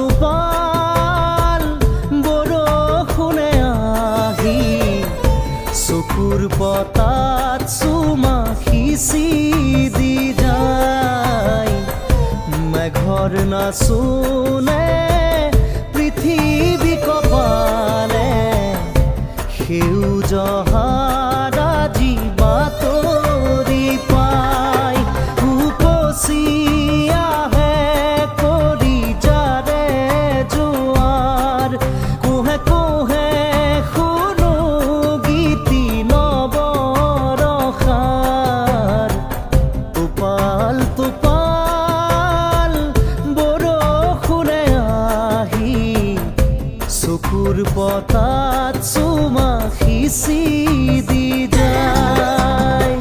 টোপাল বৰষুণে আহি চকুৰ পতাত চুমা সিঁচি দি যায়। মেঘৰ নাচোনে পৃথিৱী কপালে সেউজ হাৰাজি বাতৰি পাই উপচি আহে কৰি যাৰে জোৱাৰ। কোহে কোহে শুনো গীতি নৱৰসাৰ। টোপাল টোপাল বৰষুণে আহি চকুৰ পতাত চুমা সিঁচি দি যায়।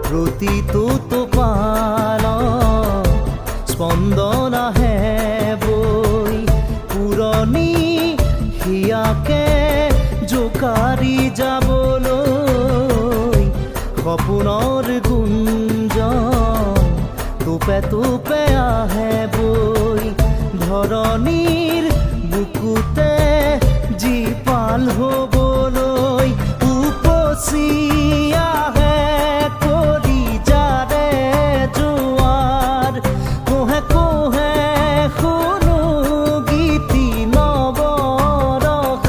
প্ৰতিটো টোপালত স্পন্দন আহে বৈ পুৰণি হিয়াকে জোকাৰি যাবলৈ। সপোনৰ গুঞ্জন টোপে টোপে আহে বৈ ধৰণীৰ বুকুতে জীপাল হ'বলৈ। উপচি আহে কৰি যাৰে জোৱাৰ। কোহে কোহে শুনো গীতি নৱৰসাৰ।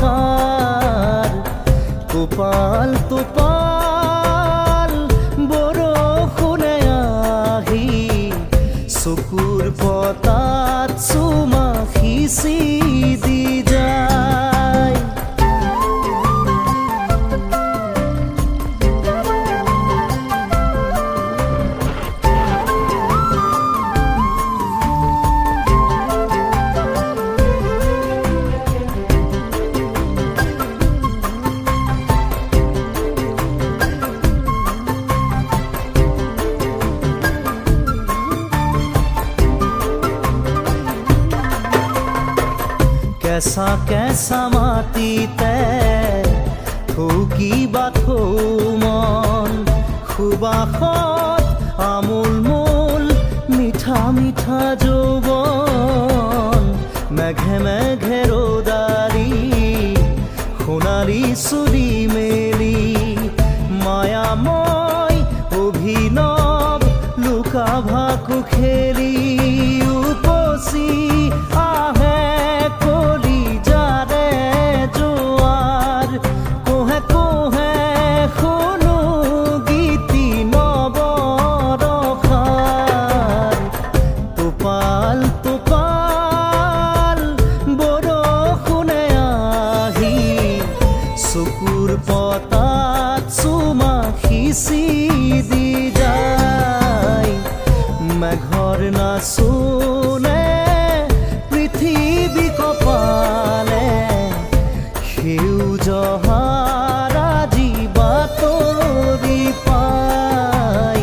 টোপাল টোপাল বৰষুণে আহি চকুৰ পতাত চুমা সিঁচি দি যায়। কেঁচা কেঁচা মাটিতে থৌকিবা থৌ মন। সুবাসত আমোল মোল মিঠা মিঠা যৌৱন। মেঘে মেঘে ৰ'দাৰি সোণালী চুৰি মেলি মায়াময় অভিনৱ লুকা ভাকু খেলি। উপচি আহে কৰি যাৰে জোৱাৰ। কোহে কোহে শুনো গীতি নৱৰসাৰ। টোপাল টোপাল বৰষুণে আহি চকুৰ পতাত চুমা সিঁচি দি যায়। মেঘৰ নাচোনে পৃথিৱী কপালে সেউজ হাৰাজি বাতৰি পাই।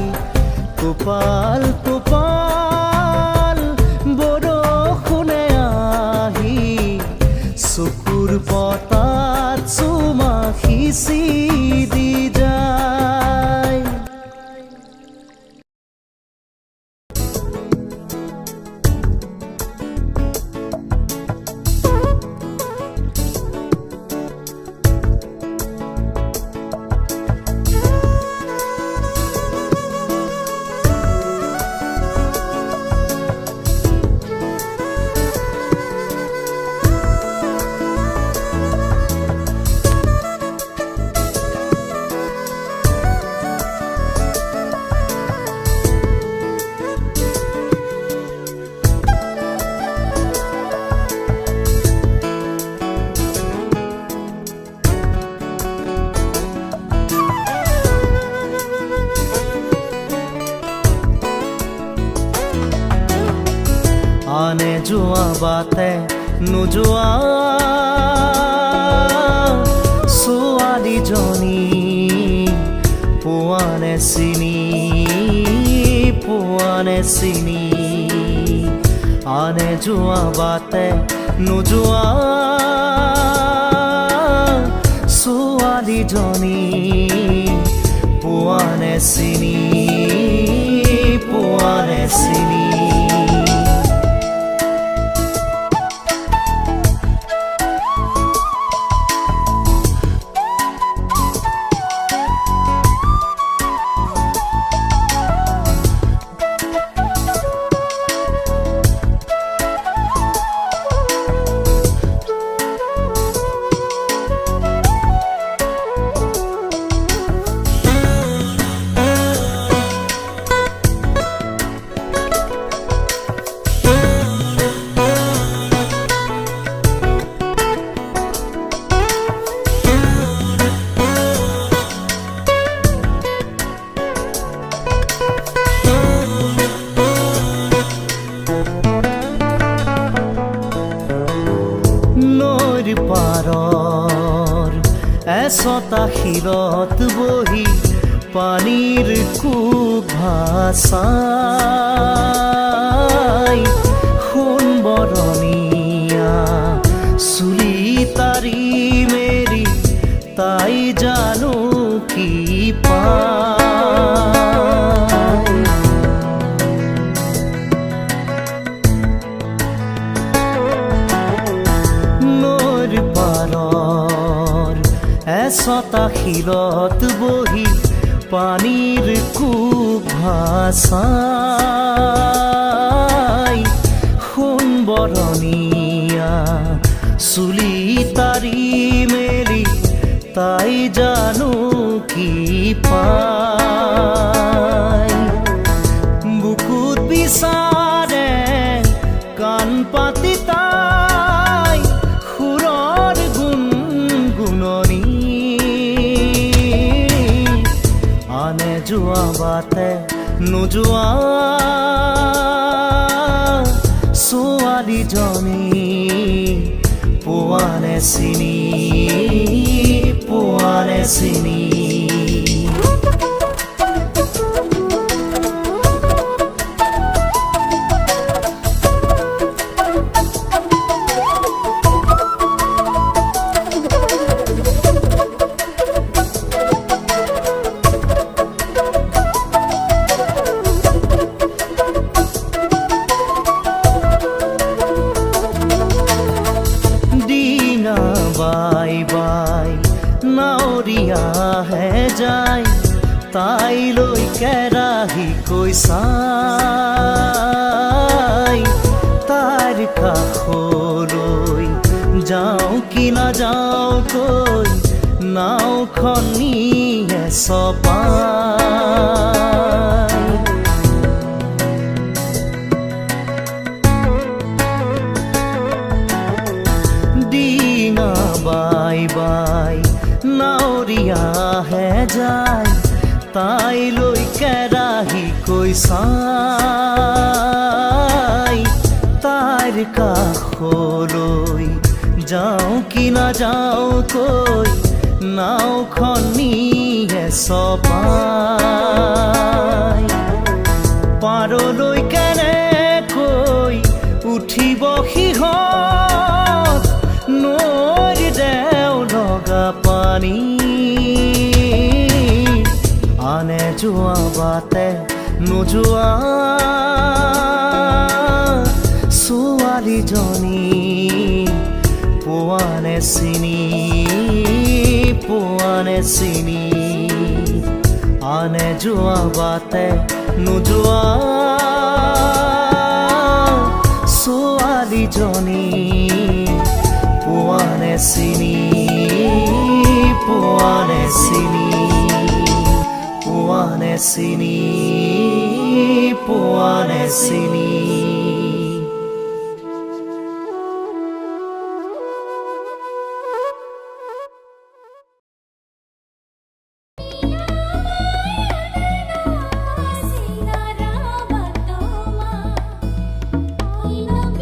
টোপাল টোপাল বৰষুণে আহি চকুৰ পতাত চুমা সিঁচি দি যায়। আনে যোৱা বাটে নোযোৱা ছোৱালীজনী পোৱানে চিনি পোৱানে চিনি আনে যোৱা বাটে নোযোৱা ছোৱালীজনী পোৱানে চিনি পোৱানে চিনি পাৰৰ এচটা শিৰত বহি পানীৰ কোব ভাচাই সোণ বৰণীয়া চুলি তাৰি মেৰি তাই জানো কি পায় পাৰৰ এচটা শিলত বহি পানীৰ কোব ভাচাই সোণ বৰণীয়া চুলি তাৰি মেলি তাই জানো কি পায় বুকুত বিচাৰে কাণ পাতি তাই সুৰৰ গুণগুণনি আনে যোৱা বাটে নোযোৱা ছোৱালীজনী পোৱানে চিনি পোৱানে চিনি বাই বাই নাৱৰীয়াহে যায় তাইলৈ কেৰাহী কৈ চাই তাইৰ কাষলৈ যাওঁ কি নাযাওঁ কৈ নাওখন নিয়ে চপাই বাই বাই নাৱৰীয়াহে যায় তাইলৈ কেৰাহী কৈ চাই তাইৰ কাষলৈ যাওঁ কি নাযাওঁ কৈ নাওখন নিয়ে চপাই পাৰলৈ কেনেকৈ উঠিব সিহঁত নৈৰ দেও লগা পানী আনে যোৱা বাটে নোযোৱা ছোৱালীজনী পোৱানে চিনি পোৱানে চিনি আনে যোৱা বাটে নোযোৱা ছোৱালীজনী পোৱানে চিনি পোৱানে চিনি পোৱানে চিনি পোৱানে চিনি I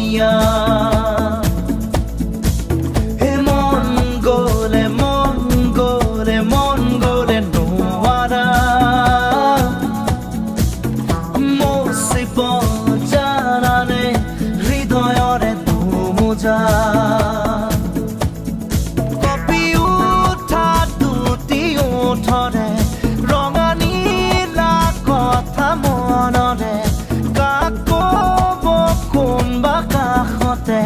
দিয়া হে মন গলে নোৱাৰা মচিব জানানে হৃদয়ৰে ধুমুজা কপি উঠা দুটি ওঠৰে ৰঙা নীলা কথা মনৰে কাক ক'ব কোনবা কাষতে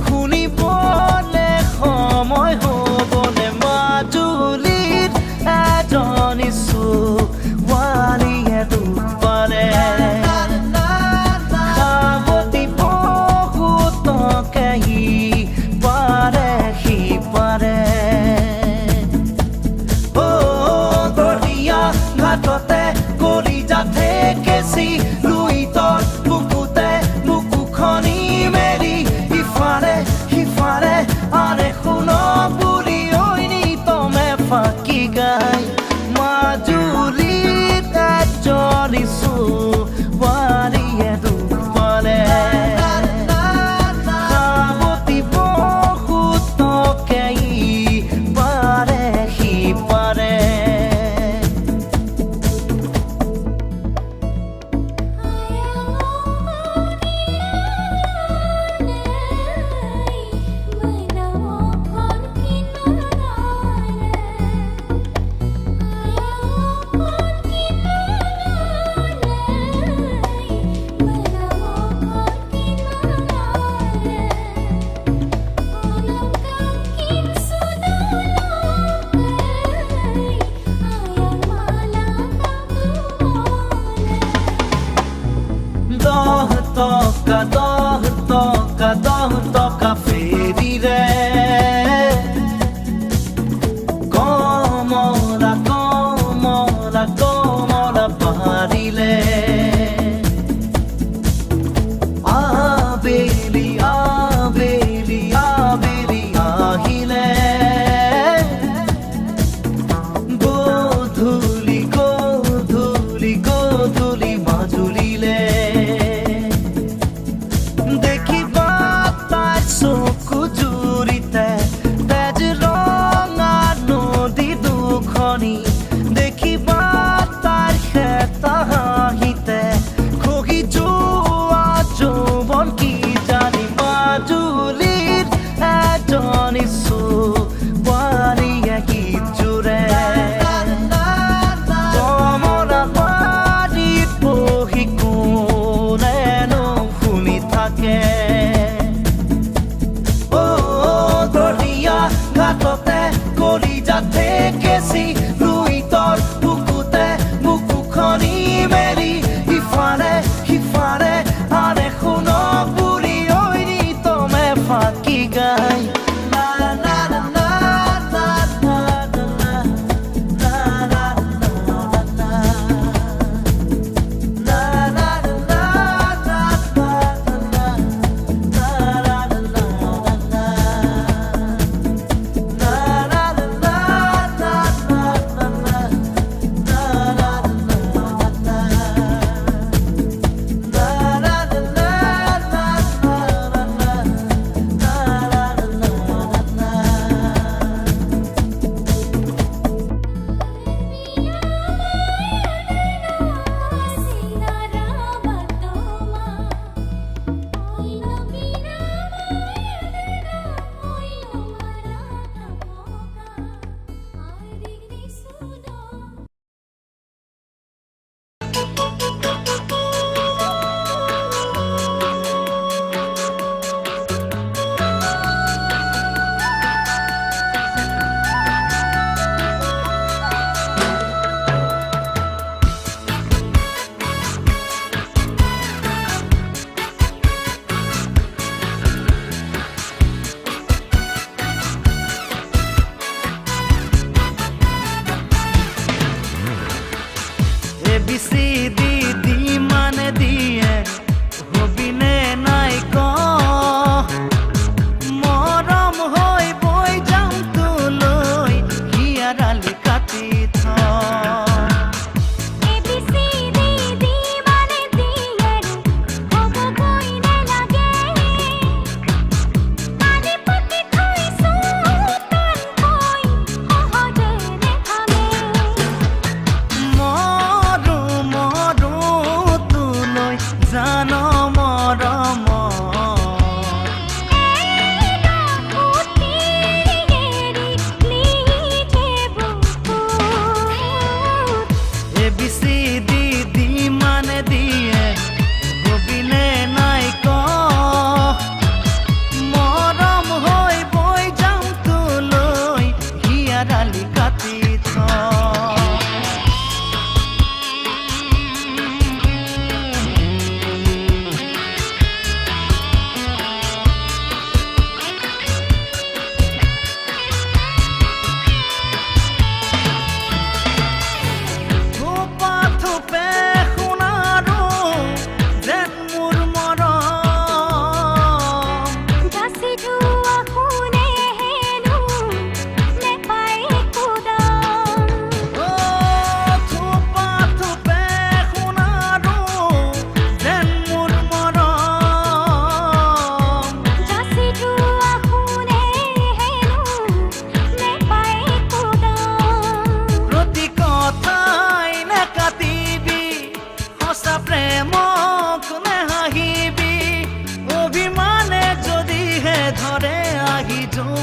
শুনিবলে সময় হ'বনে মাজুলীত এজনী ছোৱালীয়ে দুখ পালে সাৱতি বহুতকে সি পাৰে দৰিয়া ঘাটতে কলিজা থেকেচি লুইতৰ বুকুতে বুকুখনি মেলি সিফালে আৰে শুন বুলি ঐনিতমে ফাঁকি গাই মাজুলীত এজনী ছোৱালীয়ে দুখ পালে সাৱতি বহুতকে সি পাৰে দহ টকা ফেৰিৰে কমলা পাৰিলে আবেলি আহিলে গধূলি মাজুলীলে দেখিবা তাই চকু জুৰিতে তেজ ৰঙা নদী দুখনি দেখিবা তাইৰ হেতা হাঁহিতে খহি যোৱা যৌৱন কি জানি মাজুলীত এজনী ছোৱালীয়ে গীত জোৰে কমলাবাৰীত বহি কোনেনো শুনি থাকে দৰিয়া ঘাটতে কলিজা থেকেচি লুইতৰ বুকুতে বুকুখনি মেলি সিফালে আৰে শুন বুলি ঐনিতমে ফাঁকি গাই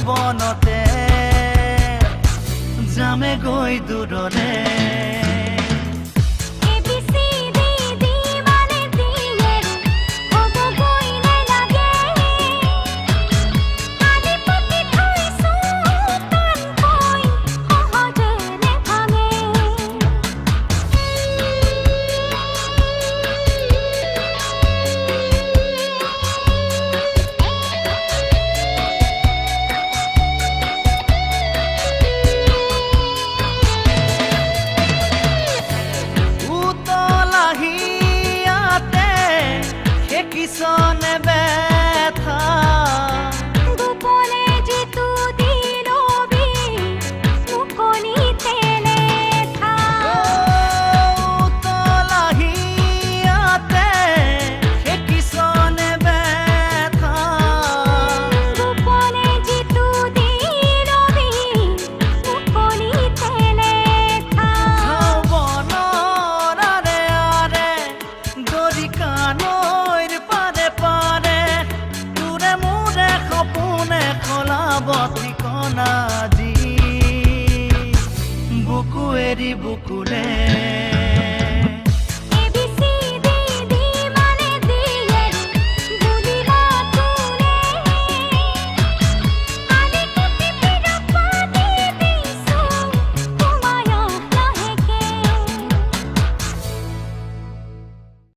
বনতে যামে গৈ দূৰলে কিসনে ব্যথা